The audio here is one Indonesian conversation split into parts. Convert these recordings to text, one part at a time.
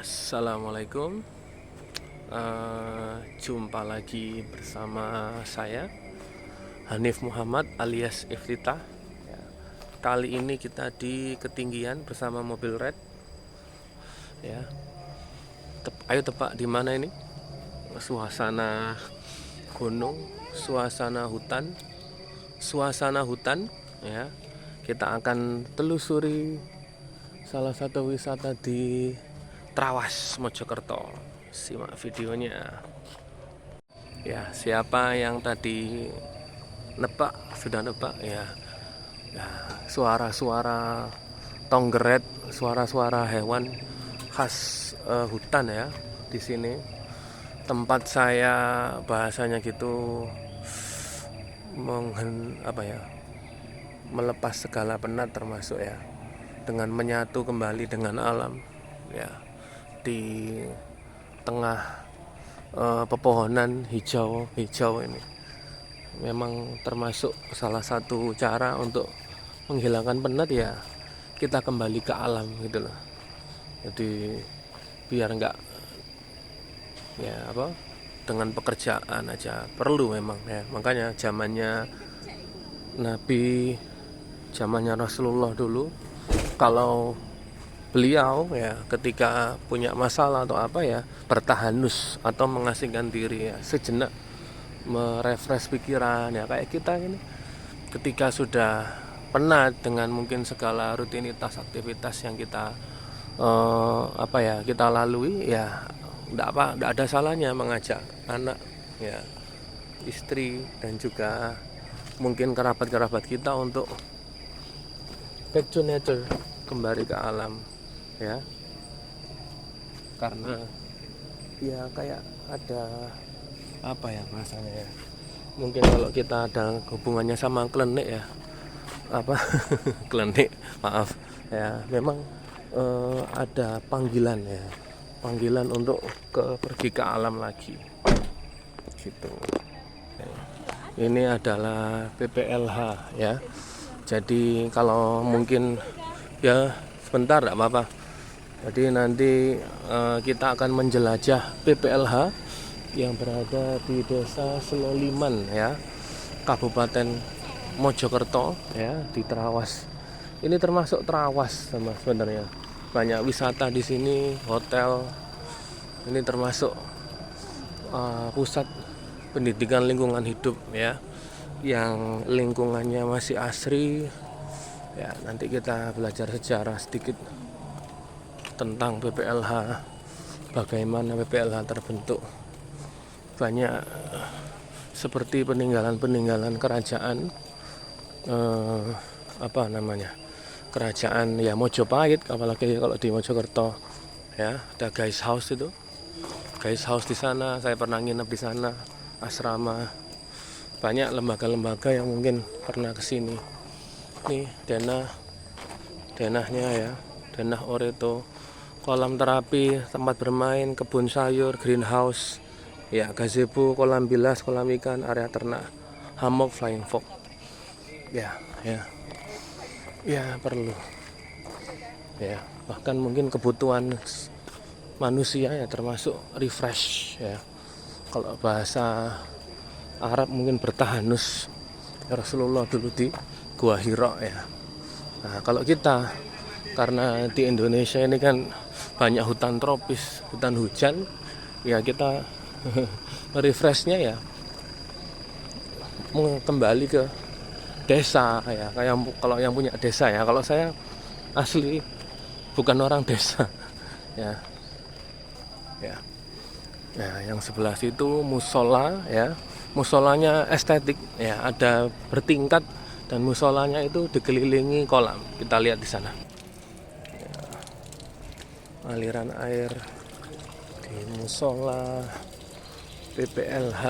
Assalamualaikum. Jumpa lagi bersama saya Hanif Muhammad alias Iftitah. Ya, kali ini kita di ketinggian bersama mobil red. Ya, ayo tebak di mana ini? Suasana gunung, suasana hutan. Ya, kita akan telusuri salah satu wisata di Trawas, Mojokerto. Simak videonya. Ya, siapa yang tadi sudah nebak ya. Ya, suara-suara tonggeret, suara-suara hewan khas hutan ya di sini. Tempat saya bahasanya gitu melepas segala penat termasuk ya, dengan menyatu kembali dengan alam ya, di tengah pepohonan hijau ini memang termasuk salah satu cara untuk menghilangkan penat ya, kita kembali ke alam gitu loh. Jadi biar enggak dengan pekerjaan aja perlu memang ya, makanya zamannya Nabi, zamannya Rasulullah dulu, kalau beliau ya ketika punya masalah atau apa ya, bertahanus atau mengasingkan diri ya, sejenak merefresh pikiran ya, kayak kita ini ketika sudah penat dengan mungkin segala rutinitas aktivitas yang kita kita lalui ya, enggak ada salahnya mengajak anak ya, istri dan juga mungkin kerabat-kerabat kita untuk back to nature, kembali ke alam ya, karena ya kayak ada rasanya ya, mungkin kalau kita ada hubungannya sama klenik ya, klenik, maaf ya, memang ada panggilan untuk pergi ke alam lagi gitu. Ini adalah PPLH ya, jadi kalau mungkin ya sebentar enggak apa-apa. Jadi nanti kita akan menjelajah PPLH yang berada di Desa Seloliman ya, Kabupaten Mojokerto ya, di Trawas. Ini termasuk Trawas sama sebenarnya. Banyak wisata di sini, hotel. Ini termasuk pusat pendidikan lingkungan hidup ya, yang lingkungannya masih asri. Ya, nanti kita belajar sejarah sedikit tentang PPLH, bagaimana PPLH terbentuk. Banyak seperti peninggalan kerajaan kerajaan ya Mojopahit, apalagi kalau di Mojokerto ya, ada guys house di sana. Saya pernah nginep di sana, asrama. Banyak lembaga-lembaga yang mungkin pernah kesini. Nih denahnya ya, denah Oreto, kolam terapi, tempat bermain, kebun sayur, greenhouse ya, gazebo, kolam bilas, kolam ikan, area ternak, hammock, flying fox ya perlu ya, bahkan mungkin kebutuhan manusia ya, termasuk refresh ya, kalau bahasa Arab mungkin bertahanus. Rasulullah dulu di Gua Hira ya. Nah, kalau kita, karena di Indonesia ini kan banyak hutan tropis, hutan hujan ya, kita refreshnya ya kembali ke desa ya, kayak kalau yang punya desa ya. Kalau saya asli bukan orang desa ya. Nah, yang sebelah situ musola ya, musolanya estetik ya, ada bertingkat, dan musolanya itu dikelilingi kolam. Kita lihat di sana ya, aliran air di musola PPLH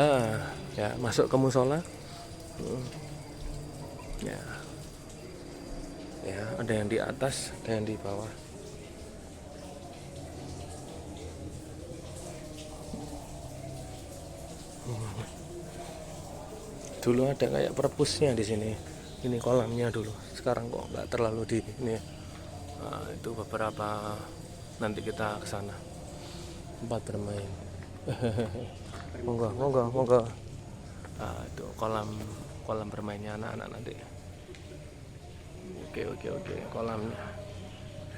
ya, masuk ke musola ya, ada yang di atas, ada yang di bawah. Dulu ada kayak perpusnya di sini. Ini kolamnya dulu. Sekarang kok nggak terlalu di ini. Nah, itu beberapa, nanti kita ke sana. tempat bermain. Monggo, monggo, monggo. Itu kolam kolam bermainnya anak-anak nanti. Oke, kolamnya.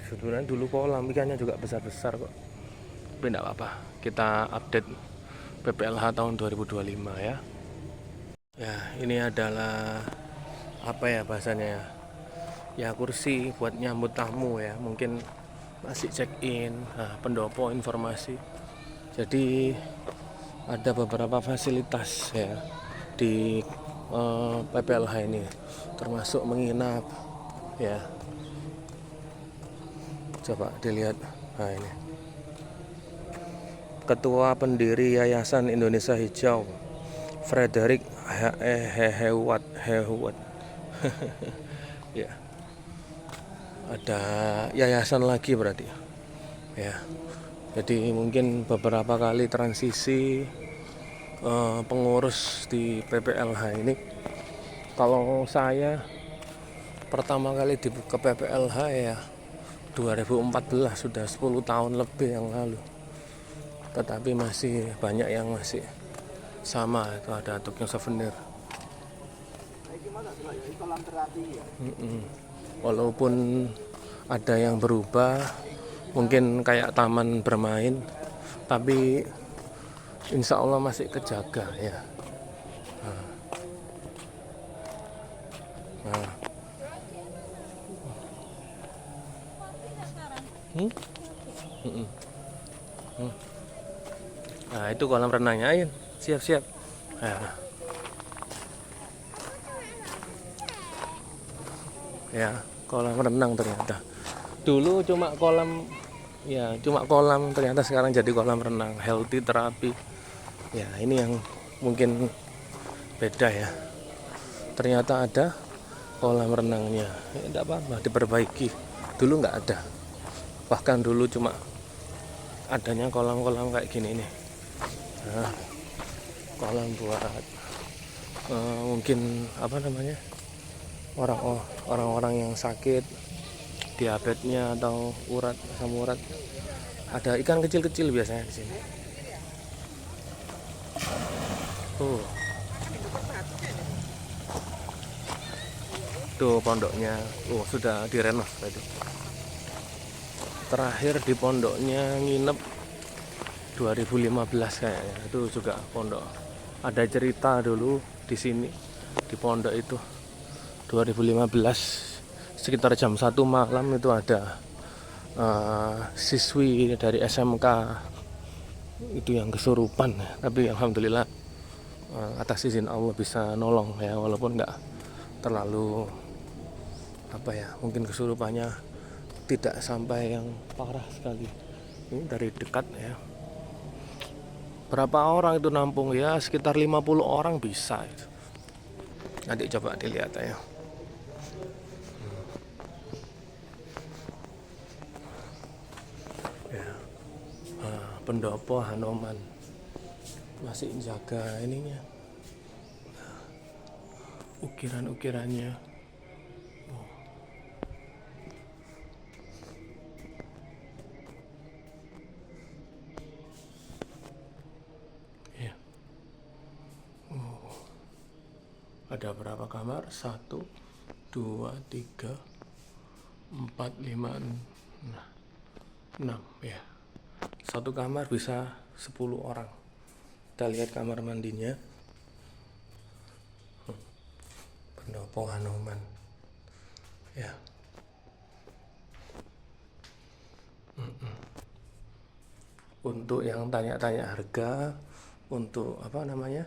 Sebenarnya dulu kolam ikannya juga besar-besar kok. Tapi enggak apa-apa. Kita update PPLH tahun 2025 ya. Ya, ini adalah apa ya bahasanya ya? Ya kursi buat nyambut tamu ya. Mungkin masih check in, pendopo informasi. Jadi ada beberapa fasilitas ya di PPLH ini, termasuk menginap ya. Coba dilihat, nah ini Ketua Pendiri Yayasan Indonesia Hijau Frederick Hewat ya, ada yayasan lagi berarti ya. Jadi mungkin beberapa kali transisi pengurus di PPLH ini. Kalau saya pertama kali ke PPLH ya 2014, sudah 10 tahun lebih yang lalu. Tetapi masih banyak yang masih sama, itu ada tukang souvenir. Walaupun ada yang berubah, mungkin kayak taman bermain, tapi insya Allah masih kejaga ya. Nah itu kolam renangnya, ayo siap-siap. Nah, ya kolam renang ternyata. Dulu cuma kolam, ya cuma kolam, ternyata sekarang jadi kolam renang, healthy terapi. Ya ini yang mungkin beda ya. Ternyata ada kolam renangnya. Ya enggak apa-apa, diperbaiki. Dulu nggak ada. Bahkan dulu cuma adanya kolam-kolam kayak gini nih. Nah, kolam buat mungkin apa namanya, orang-orang yang sakit diabetesnya atau asam urat. Ada ikan kecil-kecil biasanya di sini. Tuh pondoknya, sudah direnov tadi. Terakhir di pondoknya nginep 2015 kayaknya. Itu juga pondok. Ada cerita dulu di sini, di pondok itu 2015 sekitar jam 1 malam itu ada siswi dari SMK itu yang kesurupan, tapi alhamdulillah atas izin Allah bisa nolong ya, walaupun nggak terlalu apa ya, mungkin kesurupannya tidak sampai yang parah sekali. Ini dari dekat ya. Berapa orang itu nampung ya, sekitar 50 orang bisa itu. Nanti coba dilihat ya. Pendopo Hanoman masih jaga ininya, ukiran-ukirannya. Ya. Ada berapa kamar? 1, 2, 3, 4, 5, 6 ya. Satu kamar bisa 10 orang. Kita lihat kamar mandinya. Pendopo Hanoman ya. Untuk yang tanya-tanya harga untuk apa namanya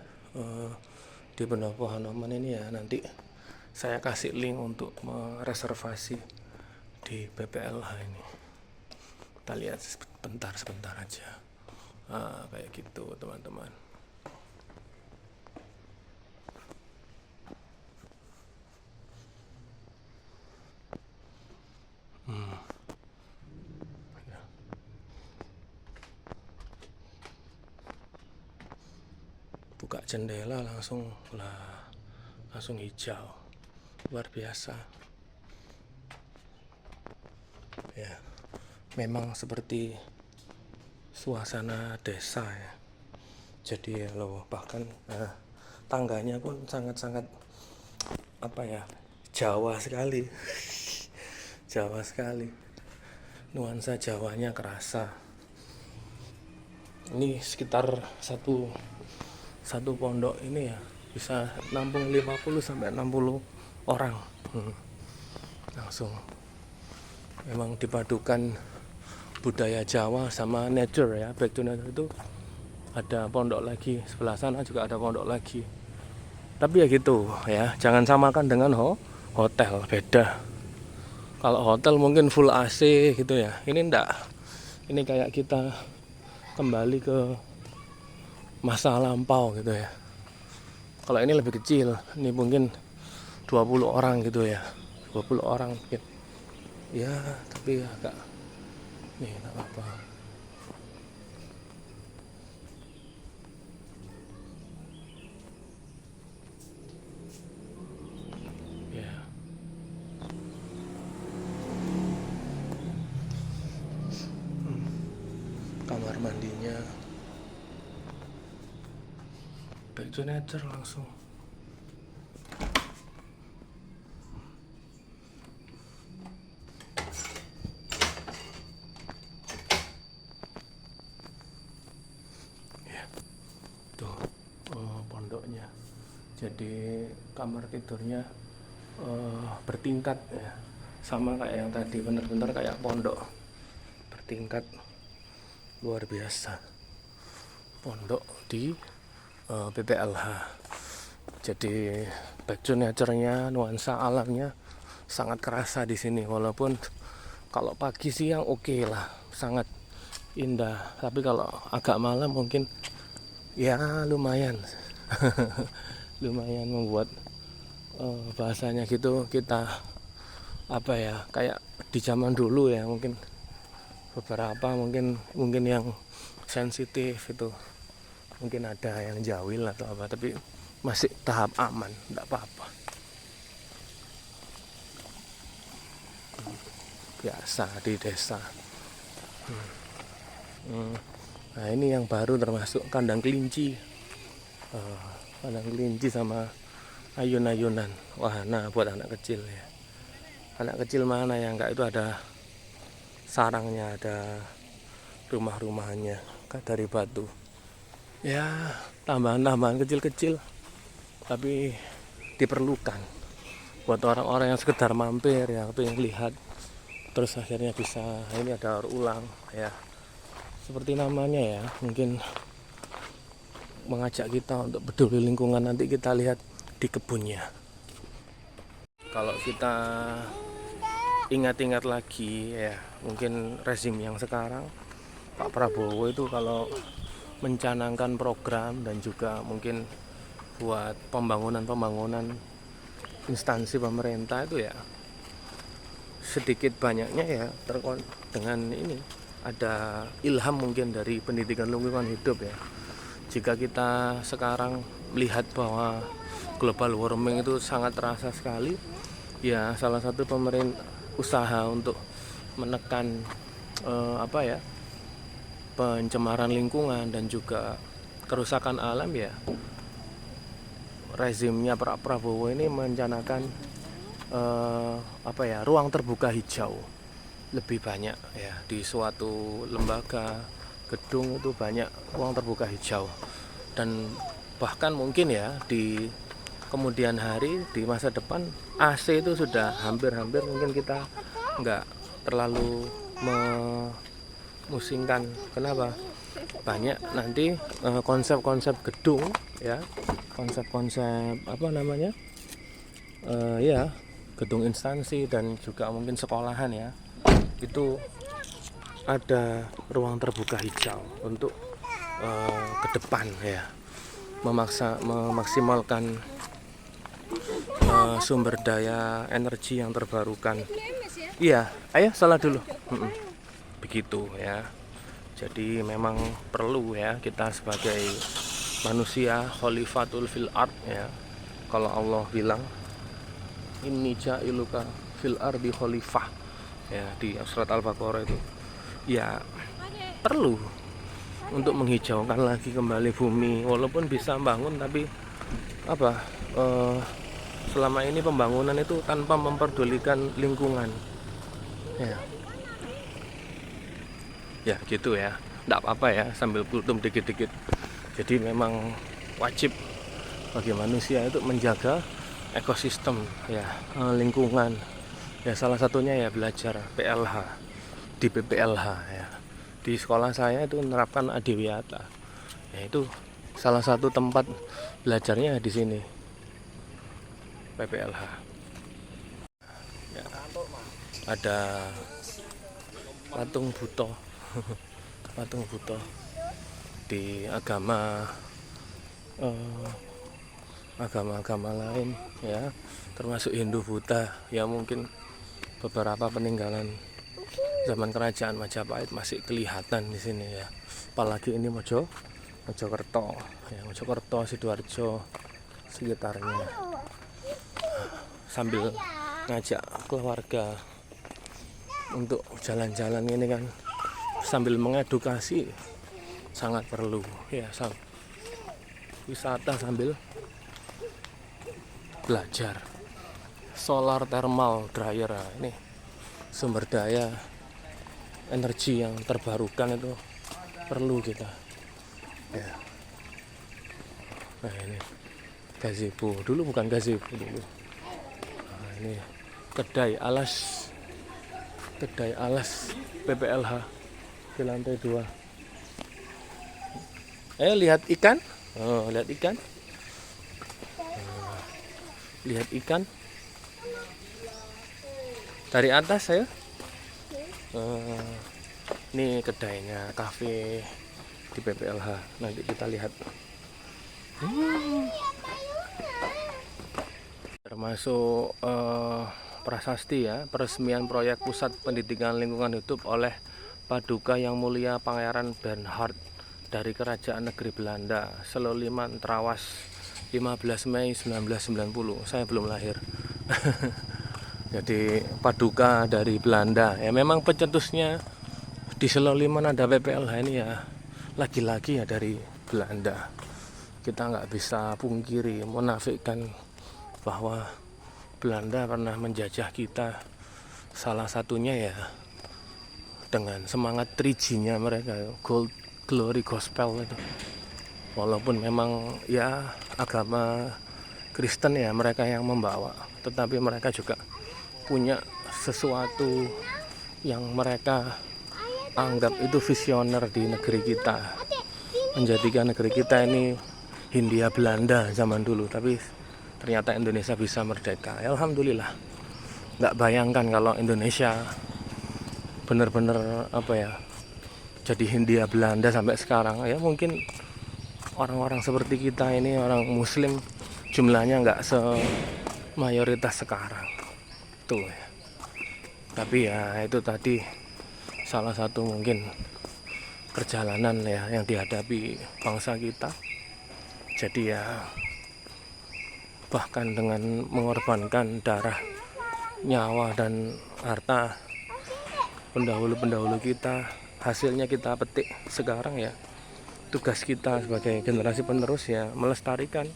di Pendopo Hanoman ini ya, nanti saya kasih link untuk mereservasi di PPLH ini. Kita lihat sebentar aja. Kayak gitu teman-teman. Buka jendela langsung hijau, luar biasa ya. Memang seperti suasana desa ya. Jadi loh bahkan tangganya pun sangat-sangat apa ya, Jawa sekali. Jawa sekali, nuansa Jawanya kerasa. Ini sekitar satu pondok ini ya bisa nampung 50 sampai 60 orang. Langsung memang dipadukan budaya Jawa sama nature ya, back to nature. Itu ada pondok lagi, sebelah sana juga ada pondok lagi. Tapi ya gitu ya, jangan samakan dengan hotel, beda. Kalau hotel mungkin full AC gitu ya, ini enggak. Ini kayak kita kembali ke masa lampau gitu ya. Kalau ini lebih kecil, ini mungkin 20 orang gitu ya, 20 orang mungkin ya, tapi agak nih nggak apa-apa ya. Kamar mandinya back to nature langsung. Tuh pondoknya. Jadi kamar tidurnya bertingkat ya, sama kayak yang tadi, bener-bener kayak pondok bertingkat. Luar biasa pondok di PPLH. Jadi back to nature-nya, nuansa alamnya sangat kerasa di sini. Walaupun kalau pagi siang oke lah, sangat indah. Tapi kalau agak malam mungkin ya lumayan lumayan membuat bahasanya gitu kita apa ya, kayak di zaman dulu ya, mungkin beberapa mungkin yang sensitif itu mungkin ada yang jawil atau apa, tapi masih tahap aman, enggak apa-apa, biasa di desa. Nah ini yang baru termasuk kandang kelinci, kandang kelinci sama ayun-ayunan, wahana buat anak kecil ya. Anak kecil mana yang enggak, itu ada sarangnya, ada rumah-rumahnya dari batu ya, tambahan-tambahan kecil-kecil tapi diperlukan buat orang-orang yang sekedar mampir ya, pengen lihat terus akhirnya bisa. Ini ada daur ulang ya, seperti namanya ya, mungkin mengajak kita untuk peduli lingkungan. Nanti kita lihat di kebunnya. Kalau kita ingat-ingat lagi ya, mungkin rezim yang sekarang, Pak Prabowo itu kalau mencanangkan program dan juga mungkin buat pembangunan instansi pemerintah itu ya, sedikit banyaknya ya dengan ini ada ilham mungkin dari pendidikan lingkungan hidup ya. Jika kita sekarang melihat bahwa global warming itu sangat terasa sekali ya, salah satu pemerintah usaha untuk menekan pencemaran lingkungan dan juga kerusakan alam ya, rezimnya Pak Prabowo ini merencanakan ruang terbuka hijau lebih banyak ya, di suatu lembaga gedung itu banyak ruang terbuka hijau. Dan bahkan mungkin ya di kemudian hari, di masa depan, AC itu sudah hampir mungkin kita nggak terlalu memusingkan. Kenapa? Banyak nanti konsep-konsep gedung ya, konsep-konsep gedung instansi dan juga mungkin sekolahan ya, itu ada ruang terbuka hijau untuk ke depan ya, memaksimalkan sumber daya energi yang terbarukan. Iya, ayo salah dulu. Begitu ya. Jadi memang perlu ya, kita sebagai manusia khalifatul fil ard ya. Kalau Allah bilang inni ja'iluka fil ardi khalifah ya, di surat Al-Baqarah itu ya, perlu untuk menghijaukan lagi kembali bumi. Walaupun bisa bangun, tapi apa selama ini pembangunan itu tanpa memperdulikan lingkungan. Ya gitu ya, nggak apa-apa ya, sambil kultum dikit-dikit. Jadi memang wajib bagi manusia itu menjaga ekosistem ya, lingkungan ya. Salah satunya ya belajar PLH di PPLH ya. Di sekolah saya itu menerapkan Adiwiyata ya, itu salah satu tempat belajarnya di sini, PPLH ya. Ada patung Buto patung Buto di agama lain ya, termasuk Hindu, Buddha ya. Mungkin beberapa peninggalan zaman kerajaan Majapahit masih kelihatan di sini ya. Apalagi ini Mojokerto ya, Mojokerto, Sidoarjo sekitarnya. Sambil ngajak keluarga untuk jalan-jalan ini kan, sambil mengedukasi, sangat perlu ya. Wisata sambil belajar. Solar thermal dryer, ini sumber daya energi yang terbarukan itu perlu kita ya. Nah ini gazebo, dulu bukan gazebo dulu. Nah, ini kedai alas PPLH di lantai 2. Lihat ikan. Lihat ikan. Lihat ikan dari atas saya. Ini kedainya, kafe di PPLH. Nanti kita lihat. Termasuk prasasti ya, peresmian proyek pusat pendidikan lingkungan hidup oleh Paduka Yang Mulia Pangeran Bernhard dari Kerajaan Negeri Belanda, Seloliman, Trawas, 15 Mei 1990. Saya belum lahir. Jadi paduka dari Belanda ya. Memang pencetusnya di Seloliman ada PPLH ini ya, lagi-lagi ya dari Belanda. Kita nggak bisa pungkiri, menafikan bahwa Belanda pernah menjajah kita. Salah satunya ya dengan semangat 3G-nya mereka, Gold Glory Gospel itu. Walaupun memang ya agama Kristen ya mereka yang membawa, tetapi mereka juga punya sesuatu yang mereka anggap itu visioner di negeri kita, menjadikan negeri kita ini Hindia Belanda zaman dulu. Tapi ternyata Indonesia bisa merdeka, alhamdulillah. Nggak bayangkan kalau Indonesia benar-benar apa ya, jadi Hindia Belanda sampai sekarang ya. Mungkin orang-orang seperti kita ini, orang Muslim, jumlahnya nggak semayoritas sekarang tuh ya. Tapi ya itu tadi salah satu mungkin perjalanan ya yang dihadapi bangsa kita. Jadi ya bahkan dengan mengorbankan darah, nyawa, dan harta pendahulu-pendahulu kita, hasilnya kita petik sekarang ya. Tugas kita sebagai generasi penerus ya melestarikan.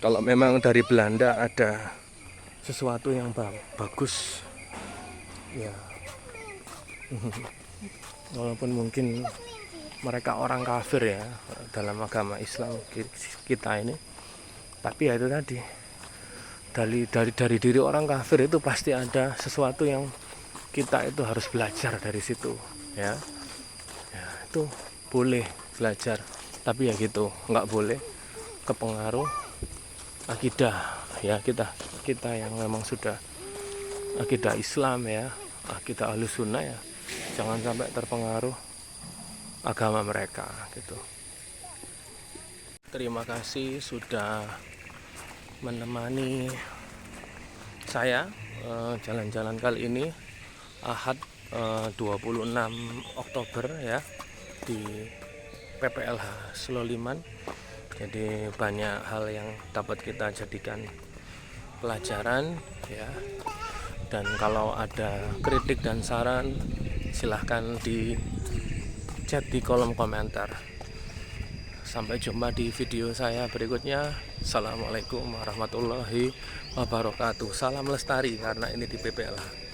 Kalau memang dari Belanda ada sesuatu yang bagus ya, walaupun mungkin mereka orang kafir ya dalam agama Islam kita ini, tapi ya itu tadi, dari diri orang kafir itu pasti ada sesuatu yang kita itu harus belajar dari situ ya. Itu boleh belajar, tapi ya gitu, nggak boleh kepengaruh akidah ya. Kita yang memang sudah akidah Islam ya, akidah Ahlus Sunnah ya, jangan sampai terpengaruh agama mereka gitu. Terima kasih sudah menemani saya jalan-jalan kali ini, Ahad 26 Oktober ya, di PPLH Seloliman. Jadi banyak hal yang dapat kita jadikan pelajaran ya. Dan kalau ada kritik dan saran silahkan chat di kolom komentar. Sampai jumpa di video saya berikutnya. Assalamualaikum warahmatullahi wabarakatuh. Salam lestari karena ini di PPLH.